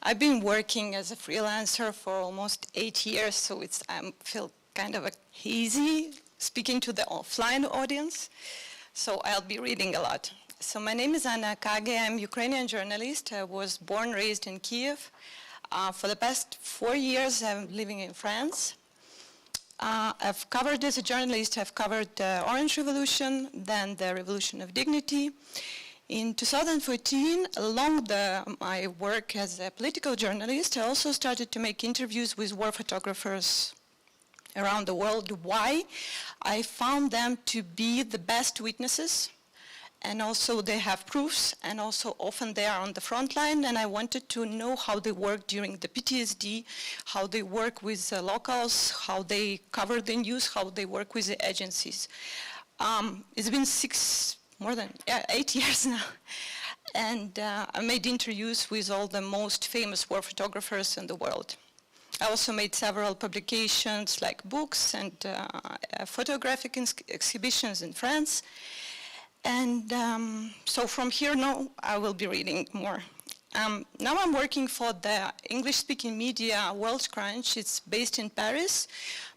I've been working as a freelancer for almost 8 years, so I feel kind of hazy speaking to the offline audience, so I'll be reading a lot. So my name is Akage. I'm a Ukrainian journalist. I was born, raised in Kiev. For the past 4 years, I'm living in France. I've covered, as a journalist, I've covered the Orange Revolution, then the Revolution of Dignity. In 2014, along my work as a political journalist, I also started to make interviews with war photographers around the world. Why? I found them to be the best witnesses, and also they have proofs, and also often they are on the front line, and I wanted to know how they work during the PTSD, how they work with the locals, how they cover the news, how they work with the agencies. It's been more than 8 years now. And I made interviews with all the most famous war photographers in the world. I also made several publications like books and photographic exhibitions in France. And so from here now, I will be reading more. Now I'm working for the English-speaking media World Crunch. It's based in Paris,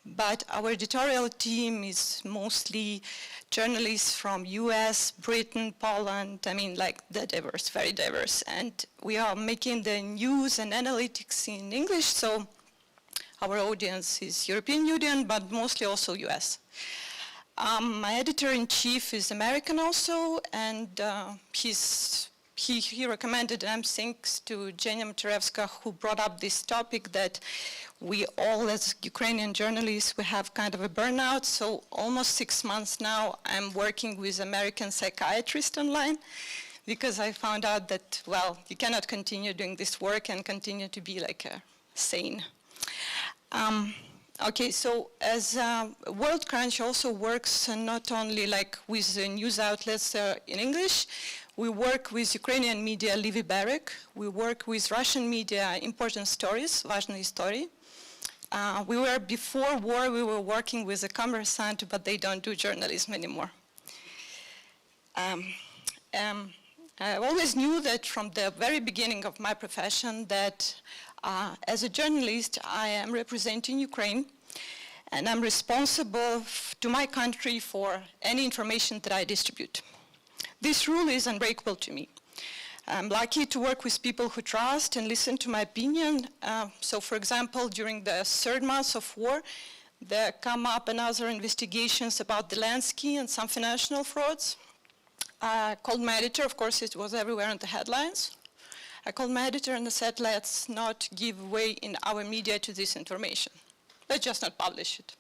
but our editorial team is mostly journalists from US, Britain, Poland, like the diverse, very diverse. And we are making the news and analytics in English, so our audience is European Union, but mostly also US. My editor-in-chief is American also, and he recommended, and thanks to Jenna Materevska, who brought up this topic, that we all, as Ukrainian journalists, we have kind of a burnout. So almost 6 months now, I'm working with American psychiatrists online, because I found out that, well, you cannot continue doing this work and continue to be like sane. Okay, so as World Crunch also works not only like with the news outlets in English, we work with Ukrainian media Levy Berek, we work with Russian media Important Stories, Важные истории. We were, before war, we were working with the Kommersant, but they don't do journalism anymore. I always knew that from the very beginning of my profession that as a journalist, I am representing Ukraine, and I'm responsible to my country for any information that I distribute. This rule is unbreakable to me. I'm lucky to work with people who trust and listen to my opinion. So, for example, during the 3rd month of war, there come up another investigations about Zelensky and some financial frauds. I called my editor, of course it was everywhere in the headlines. I called my editor and I said, let's not give way in our media to this information. Let's just not publish it.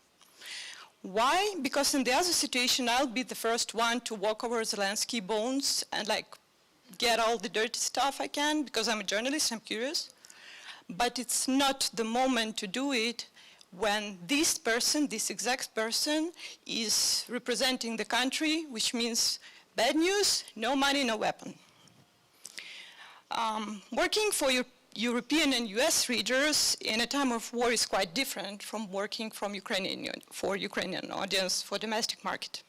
Why? Because in the other situation, I'll be the first one to walk over Zelensky bones and get all the dirty stuff I can, because I'm a journalist, I'm curious. But it's not the moment to do it when this person, this exact person, is representing the country, which means bad news, no money, no weapon. Working for European and US readers in a time of war is quite different from working for Ukrainian audience for domestic market.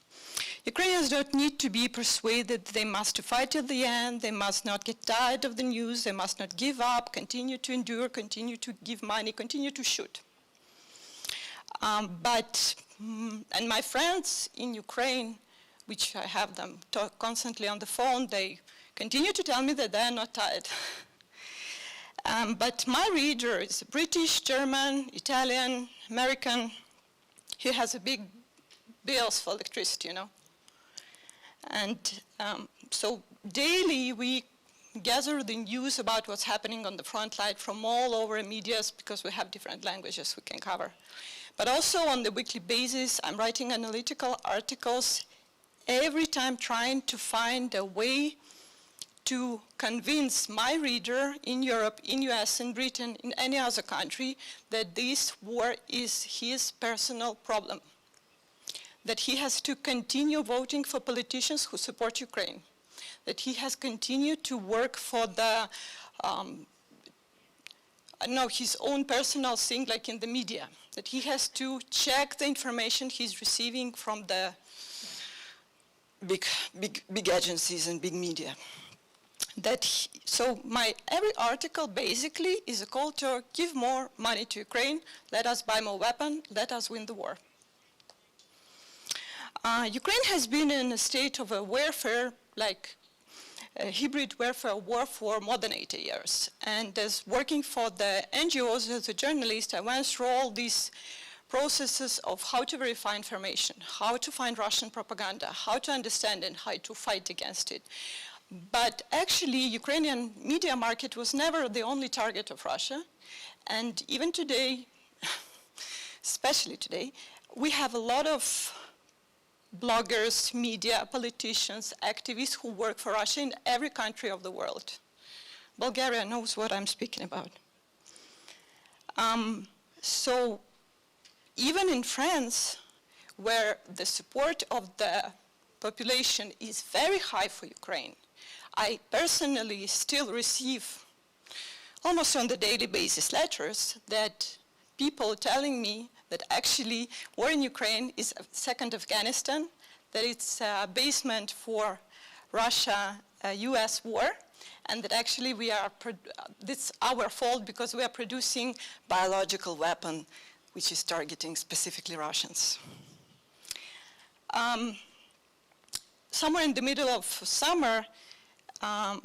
Ukrainians don't need to be persuaded they must fight till the end, they must not get tired of the news, they must not give up, continue to endure, continue to give money, continue to shoot. And my friends in Ukraine, which I have them talk constantly on the phone, they continue to tell me that they're not tired. But my reader is British, German, Italian, American. He has a big bills for electricity, And so daily we gather the news about what's happening on the front line from all over medias, because we have different languages we can cover. But also on the weekly basis, I'm writing analytical articles every time, trying to find a way to convince my reader in Europe, in US, in Britain, in any other country, that this war is his personal problem, that he has to continue voting for politicians who support Ukraine, that he has continued to work for the, his own personal thing, like in the media, that he has to check the information he's receiving from the big agencies and big media. So my every article basically is a call to give more money to Ukraine, let us buy more weapons, let us win the war. Ukraine has been in a state of a warfare, like a hybrid warfare war for more than 80 years. And as working for the NGOs as a journalist, I went through all these processes of how to verify information, how to find Russian propaganda, how to understand and how to fight against it. But actually, Ukrainian media market was never the only target of Russia. And even today, especially today, we have a lot of bloggers, media, politicians, activists who work for Russia in every country of the world. Bulgaria knows what I'm speaking about. So even in France, where the support of the population is very high for Ukraine, I personally still receive almost on the daily basis letters that people telling me that actually war in Ukraine is a second Afghanistan, that it's a basement for Russia-US war, and that actually we are, it's our fault because we are producing biological weapon which is targeting specifically Russians. Somewhere in the middle of summer, I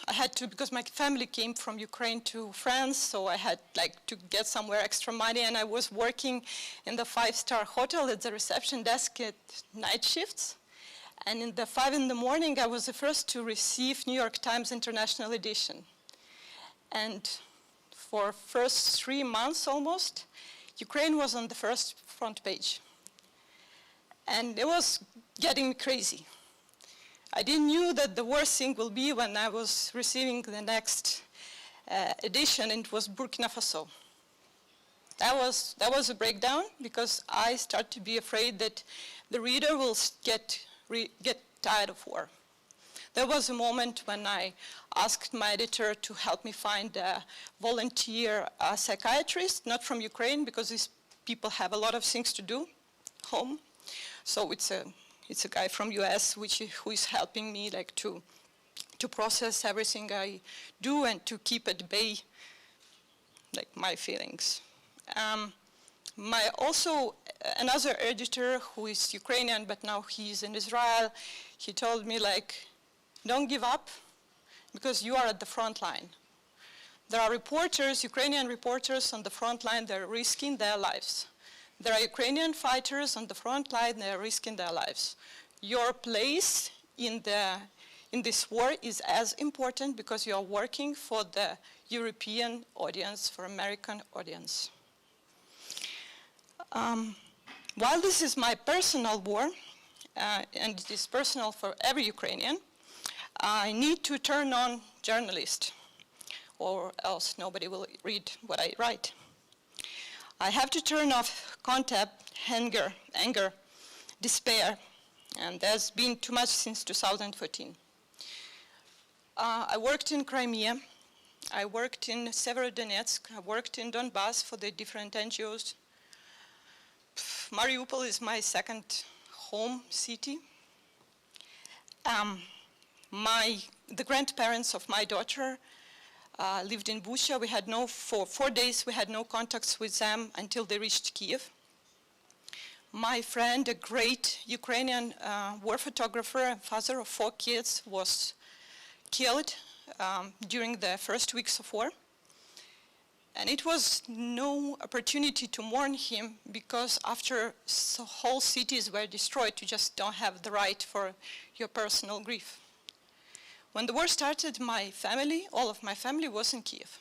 had to, because my family came from Ukraine to France, so I had to get somewhere extra money, and I was working in the 5-star hotel at the reception desk at night shifts. And in the 5 in the morning, I was the first to receive New York Times International Edition. And for first 3 months almost, Ukraine was on the first front page. And it was getting crazy. I didn't know that the worst thing will be when I was receiving the next edition, and it was Burkina Faso. That was a breakdown, because I started to be afraid that the reader will get tired of war. There was a moment when I asked my editor to help me find a volunteer psychiatrist, not from Ukraine, because these people have a lot of things to do home. So it's a guy from US who is helping me to process everything I do and to keep at bay my feelings. Also another editor who is Ukrainian, but now he's in Israel, he told me don't give up, because you are at the front line. There are reporters, Ukrainian reporters on the front line, they're risking their lives. There are Ukrainian fighters on the front line, they're risking their lives. Your place in this war is as important, because you are working for the European audience, for American audience. While this is my personal war, and it is personal for every Ukrainian, I need to turn on journalists, or else nobody will read what I write. I have to turn off contempt, anger, despair, and there's been too much since 2014. I worked in Crimea, I worked in Severodonetsk, I worked in Donbass for the different NGOs. Mariupol is my second home city. The grandparents of my daughter lived in Bucha. For 4 days we had no contacts with them until they reached Kiev. My friend, a great Ukrainian war photographer and father of 4 kids, was killed during the first weeks of war. And it was no opportunity to mourn him, because after whole cities were destroyed, you just don't have the right for your personal grief. When the war started, my family, all of my family was in Kiev.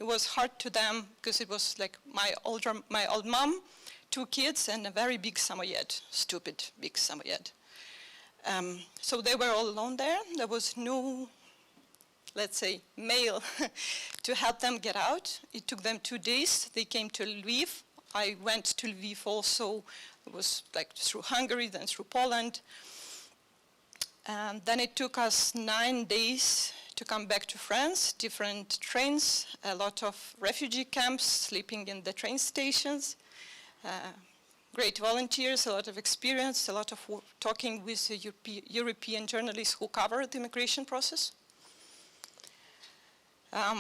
It was hard to them, because it was my old mom, 2 kids, and a very big samoyed, stupid big samoyed. So they were all alone there. There was no, let's say, mail to help them get out. It took them 2 days. They came to Lviv. I went to Lviv also. It was through Hungary, then through Poland. And then it took us 9 days to come back to France, different trains, a lot of refugee camps, sleeping in the train stations, great volunteers, a lot of experience, a lot of talking with European journalists who covered the immigration process.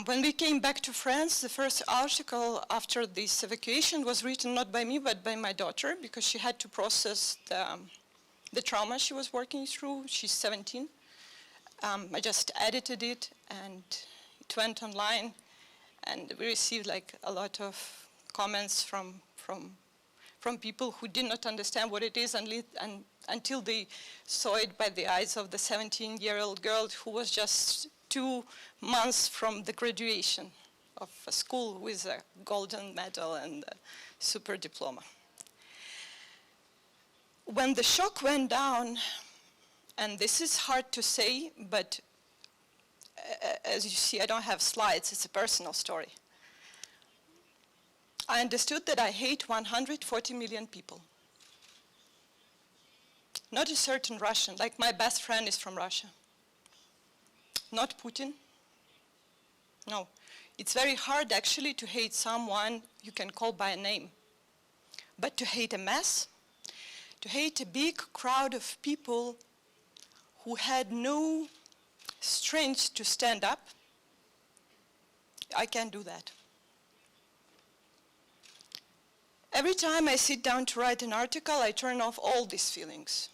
When we came back to France, the first article after this evacuation was written not by me, but by my daughter, because she had to process the trauma she was working through. She's 17. I just edited it, and it went online, and we received like a lot of comments from people who did not understand what it is until they saw it by the eyes of the 17-year-old girl who was just 2 months from the graduation of a school with a golden medal and a super diploma. When the shock went down, and this is hard to say, but as you see, I don't have slides, it's a personal story. I understood that I hate 140 million people. Not a certain Russian, like my best friend is from Russia. Not Putin. No, it's very hard actually to hate someone you can call by a name. But to hate a mass, to hate a big crowd of people who had no strength to stand up, I can't do that. Every time I sit down to write an article, I turn off all these feelings.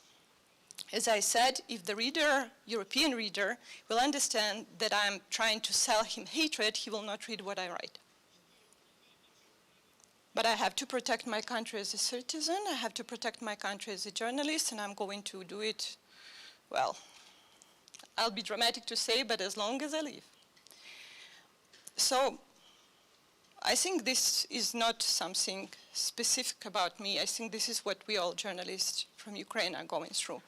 As I said, if the reader, European reader, will understand that I'm trying to sell him hatred, he will not read what I write. But I have to protect my country as a citizen, I have to protect my country as a journalist, and I'm going to do it, well, I'll be dramatic to say, but as long as I live. So, I think this is not something specific about me. I think this is what we all journalists from Ukraine are going through.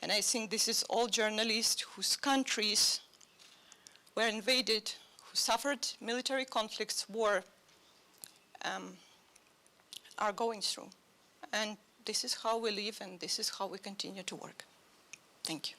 And I think this is all journalists whose countries were invaded, who suffered military conflicts, war, are going through. And this is how we live, and this is how we continue to work. Thank you.